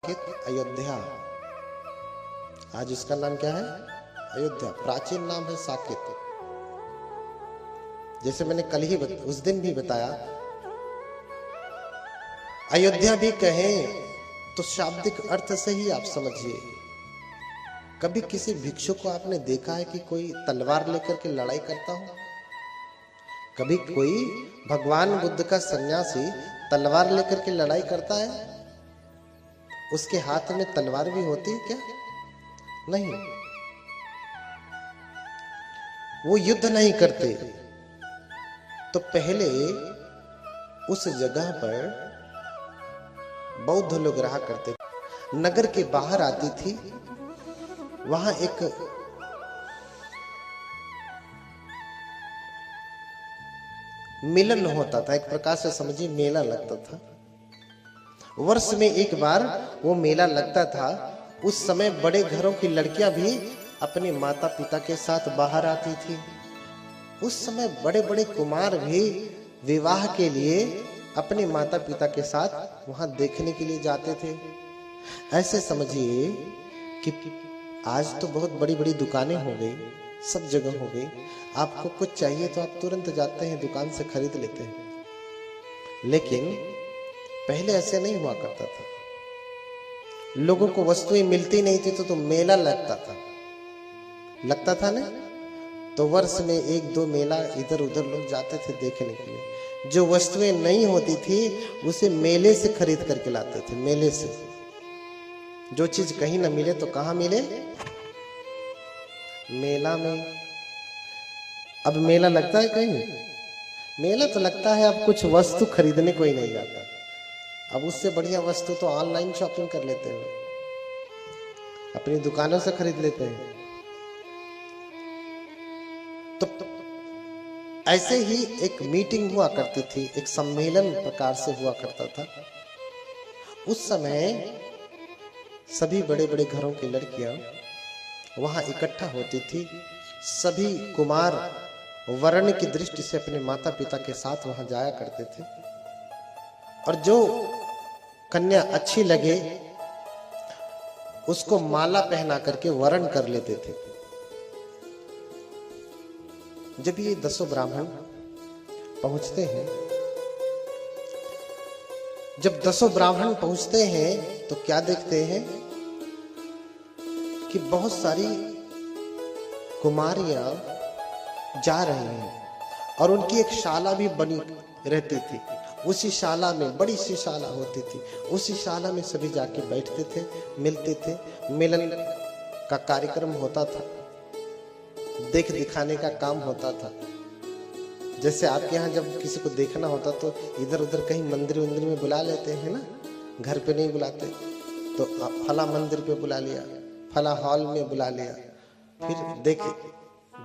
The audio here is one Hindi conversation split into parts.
साकेत अयोध्या। आज इसका नाम क्या है? अयोध्या। प्राचीन नाम है साकेत। जैसे मैंने कल ही उस दिन भी बताया, अयोध्या भी कहें तो शाब्दिक अर्थ से ही आप समझिए। कभी किसी भिक्षु को आपने देखा है कि कोई तलवार लेकर के लड़ाई करता हो? कभी कोई भगवान बुद्ध का सन्यासी तलवार लेकर के लड़ाई करता है? उसके हाथ में तलवार भी होती है क्या? नहीं, वो युद्ध नहीं करते। तो पहले उस जगह पर बौद्ध लोग रहा करते। नगर के बाहर आती थी, वहां एक मिलन होता था, एक प्रकार से समझिए मेला लगता था। वर्ष में एक बार वो मेला लगता था। उस समय बड़े घरों की लड़कियां भी अपने माता पिता के साथ बाहर आती थी। उस समय बड़े बड़े कुमार भी विवाह के लिए अपने माता पिता के साथ वहां देखने के लिए जाते थे। ऐसे समझिए कि आज तो बहुत बड़ी बड़ी दुकानें हो गई, सब जगह हो गई। आपको कुछ चाहिए तो आप तुरंत जाते हैं, दुकान से खरीद लेते हैं। लेकिन पहले ऐसे नहीं हुआ करता था। लोगों को वस्तुएं मिलती नहीं थी तो मेला लगता था ना। तो वर्ष में एक दो मेला इधर उधर लोग जाते थे देखने के लिए। जो वस्तुएं नहीं होती थी उसे मेले से खरीद करके लाते थे। मेले से जो चीज कहीं ना मिले तो कहाँ मिले? मेला में। अब मेला लगता है कहीं? मेला तो लगता है, अब कुछ वस्तु खरीदने को ही नहीं जाता। अब उससे बढ़िया वस्तु तो ऑनलाइन शॉपिंग कर लेते हैं, अपनी दुकानों से खरीद लेते हैं। तो ऐसे ही एक मीटिंग हुआ करती थी, एक सम्मेलन प्रकार से हुआ करता था। उस समय सभी बड़े बड़े घरों की लड़कियां वहां इकट्ठा होती थी। सभी कुमार वर्ण की दृष्टि से अपने माता पिता के साथ वहां जाया करते थे और जो कन्या अच्छी लगे उसको माला पहना करके वरण कर लेते थे। जब ये 10 ब्राह्मण पहुंचते हैं, जब 10 ब्राह्मण पहुंचते हैं तो क्या देखते हैं कि बहुत सारी कुमारियां जा रही हैं और उनकी एक शाला भी बनी रहती थी। उसी शाला में बड़ी सी शाला होती थी, उसी शाला में सभी जाके बैठते थे, मिलते थे। मिलन का कार्यक्रम होता था, देख दिखाने का काम होता था। जैसे आपके यहाँ जब किसी को देखना होता तो इधर उधर कहीं मंदिर में बुला लेते हैं ना, घर पे नहीं बुलाते। तो फला मंदिर पे बुला लिया, फला हॉल में बुला लिया, फिर देख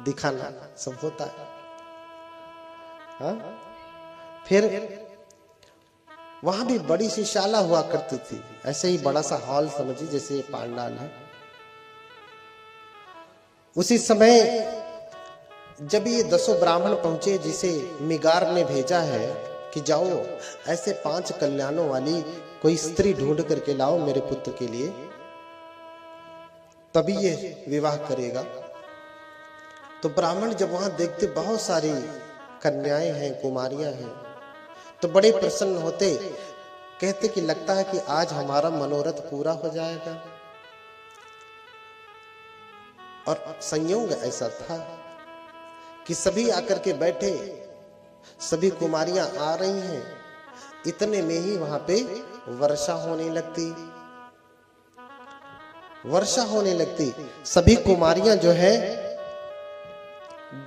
दिखाना सब होता है। हाँ? फिर वहां भी बड़ी सी शाला हुआ करती थी, ऐसे ही बड़ा सा हॉल समझिए जैसे ये पांडाल है। उसी समय जब ये 10 ब्राह्मण पहुंचे, जिसे मिगार ने भेजा है कि जाओ ऐसे 5 कल्याणों वाली कोई स्त्री ढूंढ करके लाओ मेरे पुत्र के लिए, तभी ये विवाह करेगा। तो ब्राह्मण जब वहां देखते बहुत सारी कन्याएं हैं, कुमारियां हैं, तो बड़े प्रसन्न होते। कहते कि लगता है कि आज हमारा मनोरथ पूरा हो जाएगा। और संयोग ऐसा था कि सभी आकर के बैठे, सभी कुमारियां आ रही हैं। इतने में ही वहां पे वर्षा होने लगती। सभी कुमारियां जो है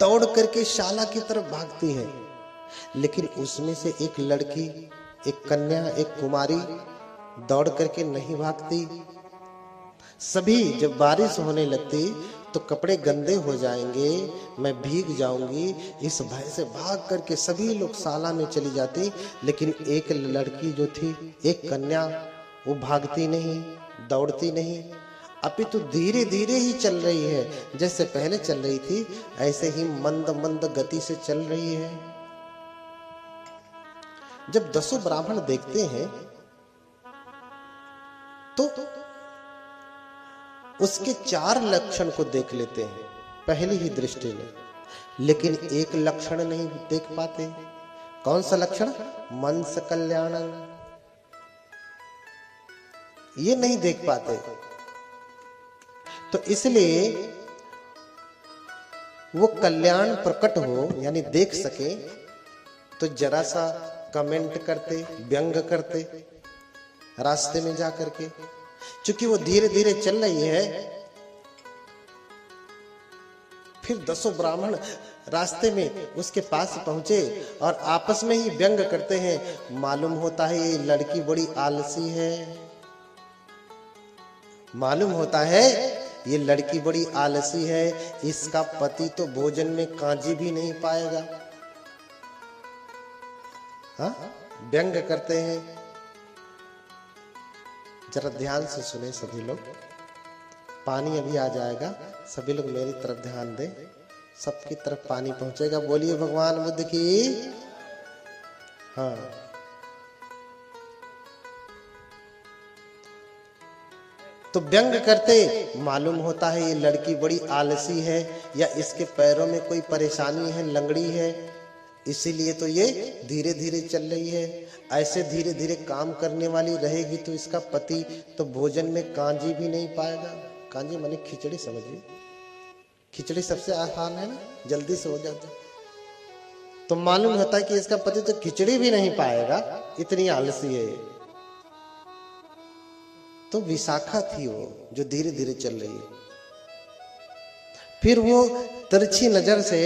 दौड़ करके शाला की तरफ भागती हैं, लेकिन उसमें से एक लड़की, एक कन्या, एक कुमारी दौड़ करके नहीं भागती। सभी जब बारिश होने लगती तो कपड़े गंदे हो जाएंगे, मैं भीग जाऊंगी, इस भय से भाग करके सभी लोग शाला में चली जाती। लेकिन एक लड़की जो थी, एक कन्या, वो भागती नहीं, दौड़ती नहीं, अपितु धीरे धीरे ही चल रही है। जैसे पहले चल रही थी ऐसे ही मंद मंद गति से चल रही है। जब 10 ब्राह्मण देखते हैं तो उसके 4 लक्षण को देख लेते हैं पहली ही दृष्टि में, लेकिन एक लक्षण नहीं देख पाते। कौन सा लक्षण? मनस कल्याणं, ये नहीं देख पाते। तो इसलिए वो कल्याण प्रकट हो यानी देख सके तो जरा सा कमेंट करते, व्यंग करते रास्ते में जा करके। क्योंकि वो धीरे धीरे चल रही है, फिर 10 ब्राह्मण रास्ते में उसके पास पहुंचे और आपस में ही व्यंग करते हैं। मालूम होता है ये लड़की बड़ी आलसी है, मालूम होता है ये लड़की बड़ी आलसी है, इसका पति तो भोजन में कांजी भी नहीं पाएगा। हाँ, व्यंग करते हैं। जरा ध्यान से सुने सभी लोग, पानी अभी आ जाएगा, सभी लोग मेरी तरफ ध्यान दें, सबकी तरफ पानी पहुंचेगा। बोलिए भगवान बुद्ध की। हाँ, तो व्यंग करते, मालूम होता है ये लड़की बड़ी आलसी है या इसके पैरों में कोई परेशानी है, लंगड़ी है, इसीलिए तो ये धीरे धीरे चल रही है। ऐसे धीरे धीरे काम करने वाली रहेगी तो इसका पति तो भोजन में कांजी भी नहीं पाएगा। कांजी माने खिचड़ी, समझिए। खिचड़ी सबसे आसान है ना, जल्दी से हो जाता। तो मालूम होता है कि इसका पति तो खिचड़ी भी नहीं पाएगा, इतनी आलसी है। तो विशाखा थी वो जो धीरे धीरे चल रही है। फिर वो तिरछी नजर से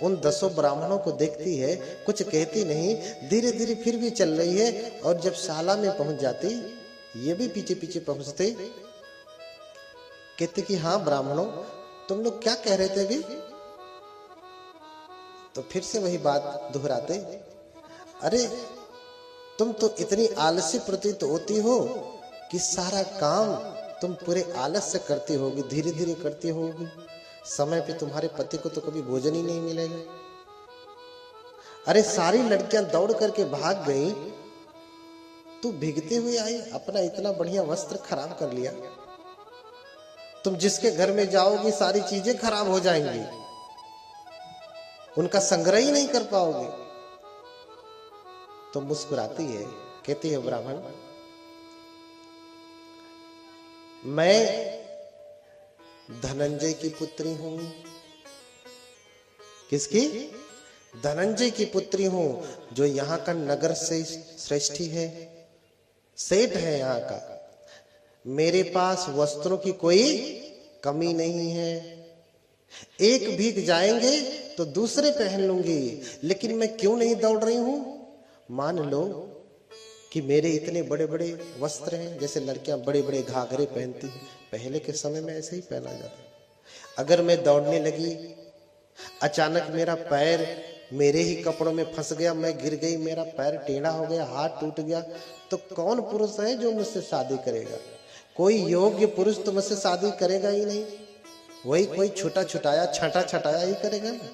उन 10 ब्राह्मणों को देखती है, कुछ कहती नहीं, धीरे धीरे फिर भी चल रही है। और जब शाला में पहुंच जाती, ये भी पीछे पीछे पहुंचते, कहते कि हाँ ब्राह्मणों, तुम लोग क्या कह रहे थे अभी? तो फिर से वही बात दोहराते, अरे तुम तो इतनी आलसी प्रतीत होती हो कि सारा काम तुम पूरे आलस से करती होगी, धीरे धीरे करती होगी, समय पे तुम्हारे पति को तो कभी भोजन ही नहीं मिलेगा। अरे सारी लड़कियां दौड़ करके भाग गई, तू भीगते हुए आई, अपना इतना बढ़िया वस्त्र खराब कर लिया। तुम जिसके घर में जाओगी सारी चीजें खराब हो जाएंगी, उनका संग्रह ही नहीं कर पाओगे। तो मुस्कुराती है, कहती है ब्राह्मण, मैं धनंजय की पुत्री हूं। किसकी? धनंजय की पुत्री हूं, जो यहां का नगर से श्रेष्ठी है, सेठ है यहाँ का। मेरे पास वस्त्रों की कोई कमी नहीं है, एक भीग जाएंगे तो दूसरे पहन लूंगी। लेकिन मैं क्यों नहीं दौड़ रही हूं? मान लो कि मेरे इतने बड़े बड़े वस्त्र हैं, जैसे लड़कियां बड़े बड़े घाघरे पहनती हैं, पहले के समय में ऐसे ही पहना जाता। अगर मैं दौड़ने लगी, अचानक मेरा पैर मेरे ही कपड़ों में फंस गया, मैं गिर गई, मेरा पैर टेढ़ा हो गया, हाथ टूट गया, तो कौन पुरुष है जो मुझसे शादी करेगा? कोई योग्य पुरुष तो मुझसे शादी करेगा ही नहीं, वही कोई छोटा छुटाया छाटा छटाया ही करेगा ना।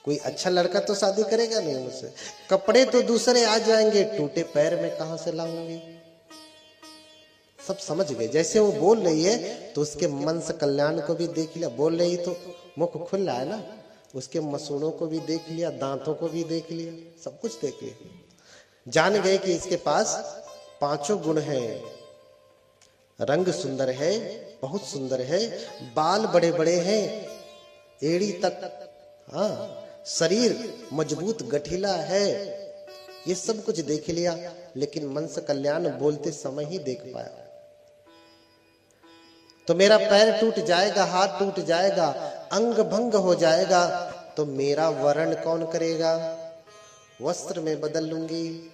कोई अच्छा लड़का तो शादी करेगा नहीं मुझसे। कपड़े तो दूसरे आ जाएंगे, टूटे पैर में कहां से लाऊंगी? सब समझ गए। जैसे वो बोल रही है तो उसके मन से कल्याण को भी देख लिया, बोल रही तो मुख खुल रहा है ना, उसके मसूड़ों को भी देख लिया, दांतों को भी देख लिया, सब कुछ देख लिया। जान गए कि इसके पास 5 गुण हैं। रंग सुंदर है, बहुत सुंदर है, बाल बड़े बड़े हैं, एड़ी तक, हाँ, शरीर मजबूत गठीला है, ये सब कुछ देख लिया। लेकिन मन से कल्याण बोलते समय ही देख पाया। तो मेरा पैर टूट जाएगा, हाथ टूट जाएगा, अंग भंग हो जाएगा, तो मेरा वरण कौन करेगा? वस्त्र में बदल लूंगी,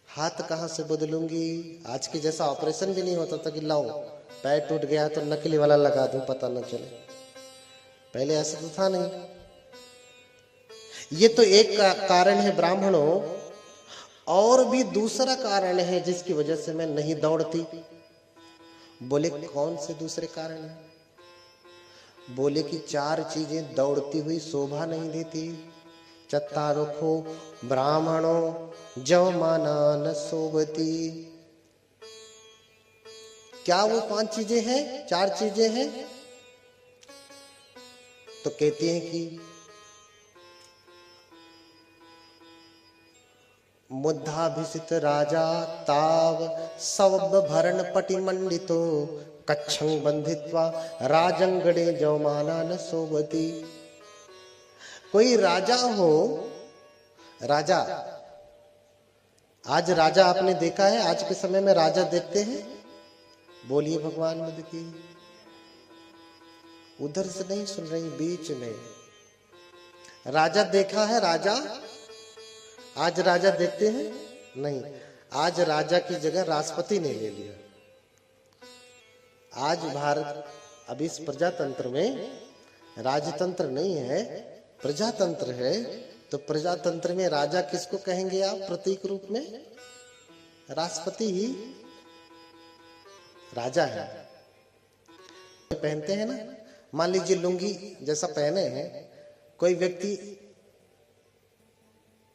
हाथ कहां से बदलूंगी? आज के जैसा ऑपरेशन भी नहीं होता था कि लाओ पैर टूट गया तो नकली वाला लगा दूं, पता न चले। पहले ऐसा तो था नहीं। ये तो एक कारण है ब्राह्मणों, और भी दूसरा कारण है जिसकी वजह से मैं नहीं दौड़ती। बोले कौन से दूसरे कारण है? बोले कि 4 चीजें दौड़ती हुई शोभा नहीं देती। चत्तारोखो ब्राह्मणों जव माना न शोभती। क्या वो 5 चीजें हैं, 4 चीजें हैं? तो कहते हैं कि मुद्धाभिषित राजा ताव सवब भरण पटिमंडितो कच्छं बंधित्वा राजंगणे जवमाना न सोबती। कोई राजा हो, राजा, आज राजा आपने देखा है? आज के समय में राजा देखते हैं? बोलिए भगवान बुद्ध की। उधर से नहीं सुन रही, बीच में। राजा देखा है? राजा आज राजा देखते हैं? नहीं। आज राजा की जगह राष्ट्रपति ने ले लिया। आज भारत अब इस प्रजातंत्र में, राजतंत्र नहीं है, प्रजातंत्र है, तो प्रजातंत्र में राजा किसको कहेंगे आप प्रतीक रूप में? राष्ट्रपति ही राजा है। पहनते हैं ना, मान लीजिए लुंगी जैसा पहने हैं, कोई व्यक्ति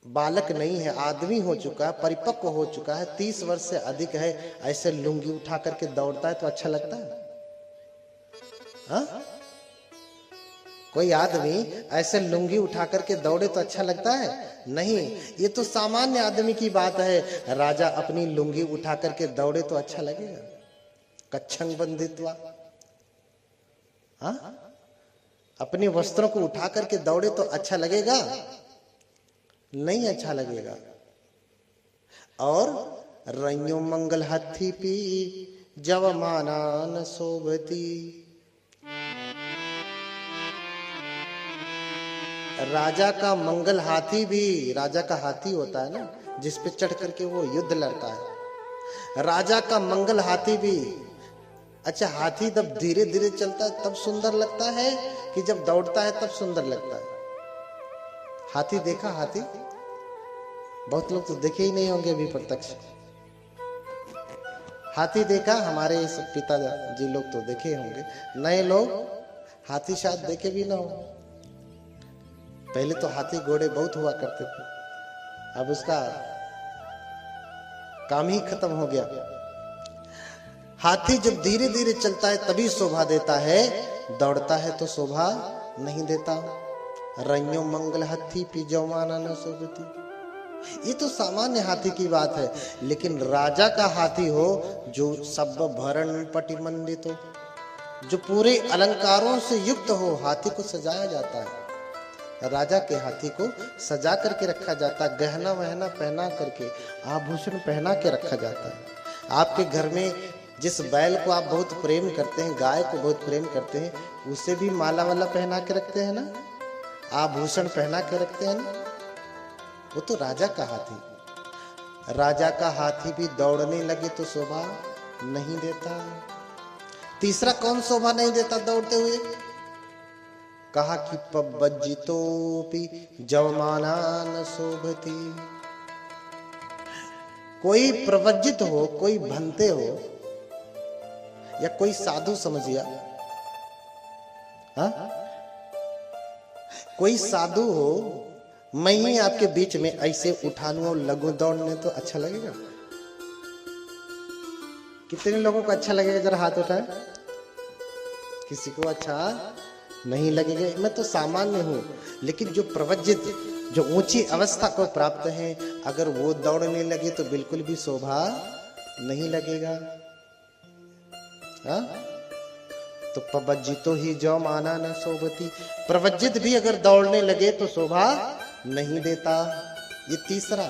बालक नहीं है, आदमी हो चुका है, परिपक्व हो चुका है, 30 वर्ष से अधिक है, ऐसे लुंगी उठा करके दौड़ता है तो अच्छा लगता है? हाँ? कोई आदमी ऐसे लुंगी उठा करके दौड़े तो अच्छा लगता है? नहीं। ये तो सामान्य आदमी की बात है। राजा अपनी लुंगी उठा करके दौड़े तो अच्छा लगेगा? कच्छं बंधित्वा, हाँ? अपने वस्त्रों को उठा करके दौड़े तो अच्छा लगेगा? नहीं अच्छा लगेगा। और रइयो मंगल हाथी पी जव माना न शोभती। राजा का मंगल हाथी भी, राजा का हाथी होता है ना जिस पे चढ़ करके वो युद्ध लड़ता है, राजा का मंगल हाथी भी। अच्छा, हाथी जब धीरे धीरे चलता है तब सुंदर लगता है कि जब दौड़ता है तब सुंदर लगता है? हाथी देखा? हाथी बहुत लोग तो देखे ही नहीं होंगे अभी प्रत्यक्ष। हाथी देखा? हमारे पिताजी लोग तो देखे होंगे, नए लोग हाथी शायद देखे भी ना हो। पहले तो हाथी घोड़े बहुत हुआ करते थे, अब उसका काम ही खत्म हो गया। हाथी जब धीरे धीरे चलता है तभी शोभा देता है, दौड़ता है तो शोभा नहीं देता। रइयो मंगल हाथी पी जवाना न शोभती। ये तो सामान्य हाथी की बात है, लेकिन राजा का हाथी हो जो सब भरण पटिमंडित हो, जो पूरे अलंकारों से युक्त हो, हाथी को सजाया जाता है। राजा के हाथी को सजा करके रखा जाता है, गहना वहना पहना करके, आभूषण पहना के रखा जाता है। आपके घर में जिस बैल को आप बहुत प्रेम करते हैं, गाय को बहुत प्रेम करते हैं, उसे भी माला वाला पहना के रखते हैं ना, आभूषण पहना के रखते हैं ना। वो तो राजा का हाथी। राजा का हाथी भी दौड़ने लगे तो शोभा नहीं देता। तीसरा कौन शोभा नहीं देता दौड़ते हुए? कहा कि पब्बज्जितोपि जवमाना न शोभति। कोई प्रवज्जित हो, कोई भंते हो, या कोई साधु समझिया, हाँ? कोई साधु हो, मैं ही आपके बीच में ऐसे उठा लूं और लगूं दौड़ने तो अच्छा लगेगा? कितने लोगों को अच्छा लगेगा? जरा हाथ उठाएं। किसी को अच्छा नहीं लगेगा। मैं तो सामान्य हूं, लेकिन जो प्रवज्जित, जो ऊंची अवस्था को प्राप्त है, अगर वो दौड़ने लगे तो बिल्कुल भी शोभा नहीं लगेगा। हाँ? तो प्रवज्जितो ही जो माना न शोभती। प्रवज्जित भी अगर दौड़ने लगे तो शोभा नहीं देता। ये तीसरा।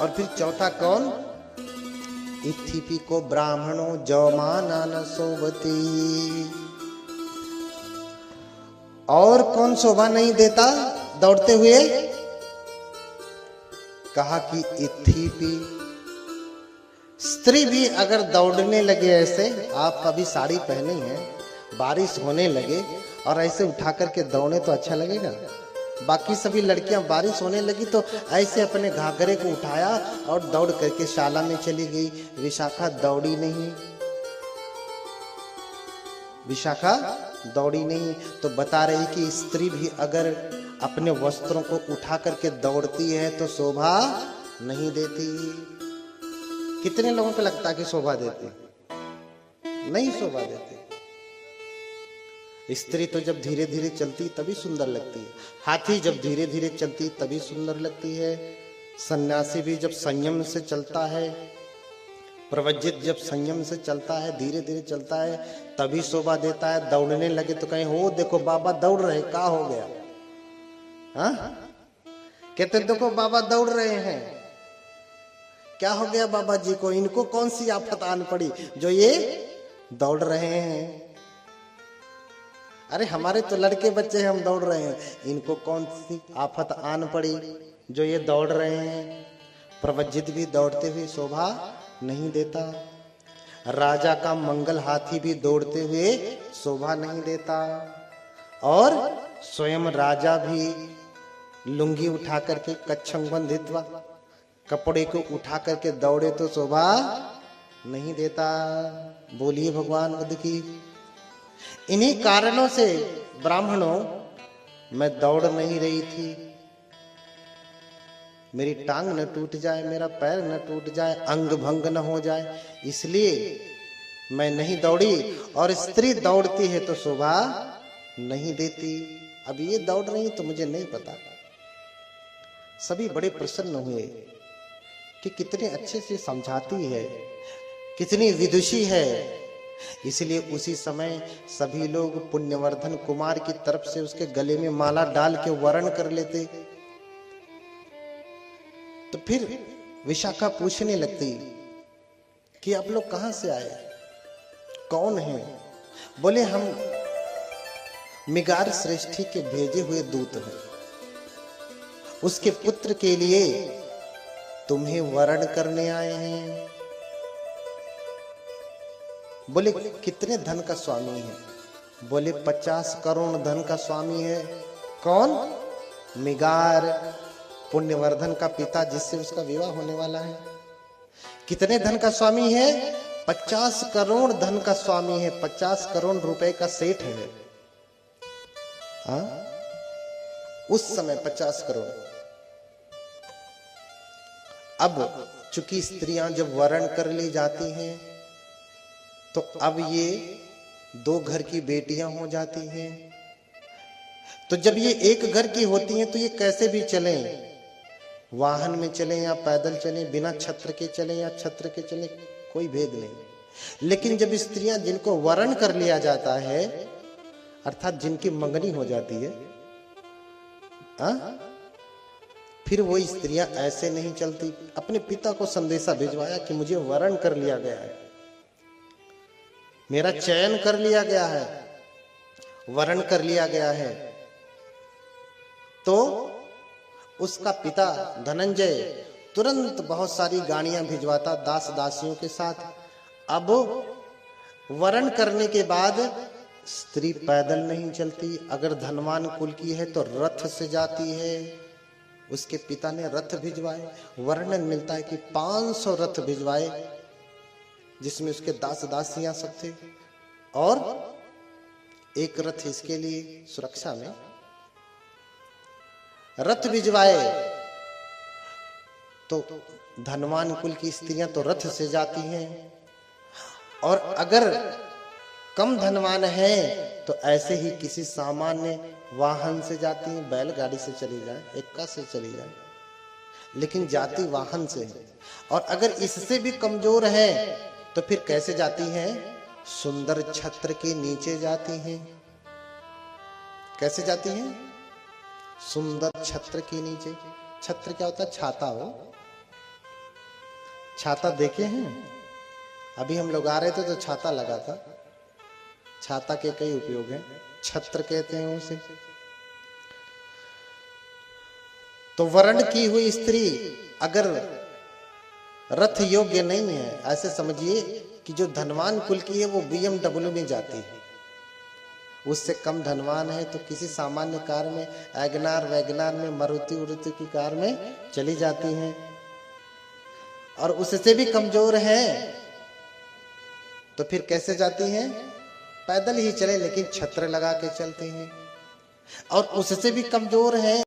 और फिर चौथा कौन? इत्थिपि को ब्राह्मणों जवमाना न शोभती। और कौन शोभा नहीं देता दौड़ते हुए? कहा कि इत्थिपि, स्त्री भी अगर दौड़ने लगे ऐसे, आप अभी साड़ी पहनी है, बारिश होने लगे और ऐसे उठा करके दौड़े तो अच्छा लगेगा? बाकी सभी लड़कियां बारिश होने लगी तो ऐसे अपने घाघरे को उठाया और दौड़ करके शाला में चली गई। विशाखा दौड़ी नहीं, विशाखा दौड़ी नहीं। तो बता रही कि स्त्री भी अगर अपने वस्त्रों को उठा करके दौड़ती है तो शोभा नहीं देती। कितने लोगों को लगता है कि शोभा देती? नहीं शोभा देती। स्त्री तो जब धीरे धीरे चलती तभी सुंदर लगती है, हाथी जब धीरे धीरे चलती तभी सुंदर लगती है, सन्यासी भी जब संयम से चलता है, प्रवज्जित जब संयम से चलता है, धीरे धीरे चलता है तभी शोभा देता है। दौड़ने लगे तो कहीं हो देखो बाबा दौड़ रहे, क्या हो गया? हाँ, कहते देखो बाबा दौड़ रहे हैं, क्या हो गया बाबा जी को? इनको कौन सी आफत आन पड़ी जो ये दौड़ रहे हैं? अरे हमारे तो लड़के बच्चे हम दौड़ रहे हैं, इनको कौन सी आफत आन पड़ी जो ये दौड़ रहे हैं? प्रवज्जित भी दौड़ते हुए शोभा नहीं देता, राजा का मंगल हाथी भी दौड़ते हुए शोभा नहीं देता, और स्वयं राजा भी लुंगी उठा करके कच्छम बंधित्वा कपड़े को उठा करके दौड़े तो शोभा नहीं देता। बोलिए भगवान बुद्ध की। इन्हीं कारणों से ब्राह्मणों, मैं दौड़ नहीं रही थी, मेरी टांग न टूट जाए, मेरा पैर न टूट जाए, अंग भंग न हो जाए, इसलिए मैं नहीं दौड़ी। और स्त्री दौड़ती है तो शोभा नहीं देती। अब ये दौड़ रही तो मुझे नहीं पता। सभी बड़े प्रसन्न हुए कि कितने अच्छे से समझाती है, कितनी विदुषी है। इसलिए उसी समय सभी लोग पुण्यवर्धन कुमार की तरफ से उसके गले में माला डाल के वरण कर लेते। तो फिर विशाखा पूछने लगती कि आप लोग कहां से आए, कौन हैं? बोले हम मिगार श्रेष्ठी के भेजे हुए दूत हैं, उसके पुत्र के लिए तुम्हें वरण करने आए हैं। बोले कितने धन का स्वामी है? बोले 50 करोड़ धन का स्वामी है। कौन? मिगार, पुण्यवर्धन का पिता, जिससे उसका विवाह होने वाला है। कितने धन का स्वामी है? 50 करोड़ धन का स्वामी है, 50 करोड़ रुपए का सेठ है। हाँ, उस समय 50 करोड़। अब चूंकि स्त्रियां जब वरण कर ली जाती हैं तो अब ये 2 घर की बेटियां हो जाती हैं। तो जब ये एक घर की होती हैं तो ये कैसे भी चलें, वाहन में चलें या पैदल चलें, बिना छत्र के चलें या छत्र के चलें, कोई भेद नहीं। लेकिन जब स्त्रियां जिनको वरण कर लिया जाता है, अर्थात जिनकी मंगनी हो जाती है, फिर वो स्त्रियां ऐसे नहीं चलती। अपने पिता को संदेशा भिजवाया कि मुझे वरण कर लिया गया है, मेरा चयन कर लिया गया है, वरण कर लिया गया है। तो उसका पिता धनंजय तुरंत बहुत सारी गाड़ियां भिजवाता दास दासियों के साथ। अब वरण करने के बाद स्त्री पैदल नहीं चलती, अगर धनवान कुल की है तो रथ से जाती है। उसके पिता ने रथ भिजवाए। वर्णन मिलता है कि 500 रथ भिजवाए, जिसमें उसके दास दासियां सब थे, और एक रथ इसके लिए सुरक्षा में रथ भिजवाए। तो धनवान कुल की स्त्रियां तो रथ से जाती हैं, और अगर कम धनवान है तो ऐसे ही किसी सामान्य वाहन से जाती हैं, बैलगाड़ी से चली जाए, एक्का से चली जाए, लेकिन जाती वाहन से है। और अगर इससे भी कमजोर है तो फिर कैसे जाती हैं? सुंदर छत्र के नीचे जाती हैं। कैसे जाती हैं? सुंदर छत्र के नीचे। छत्र क्या होता है? छाता हो। छाता देखे हैं? अभी हम लोग आ रहे थे तो छाता लगा था। छाता के कई उपयोग हैं, छत्र कहते हैं उसे। तो वर्ण की हुई स्त्री अगर रथ योग्य नहीं है, ऐसे समझिए कि जो धनवान कुल की है वो BMW में जाती है, उससे कम धनवान है तो किसी सामान्य कार में, वैगनार में, मारुति उरुति की कार में चली जाती हैं। और उससे भी कमजोर है तो फिर कैसे जाती हैं? पैदल ही चले, लेकिन छत्र लगा के चलते हैं। और उससे भी कमजोर है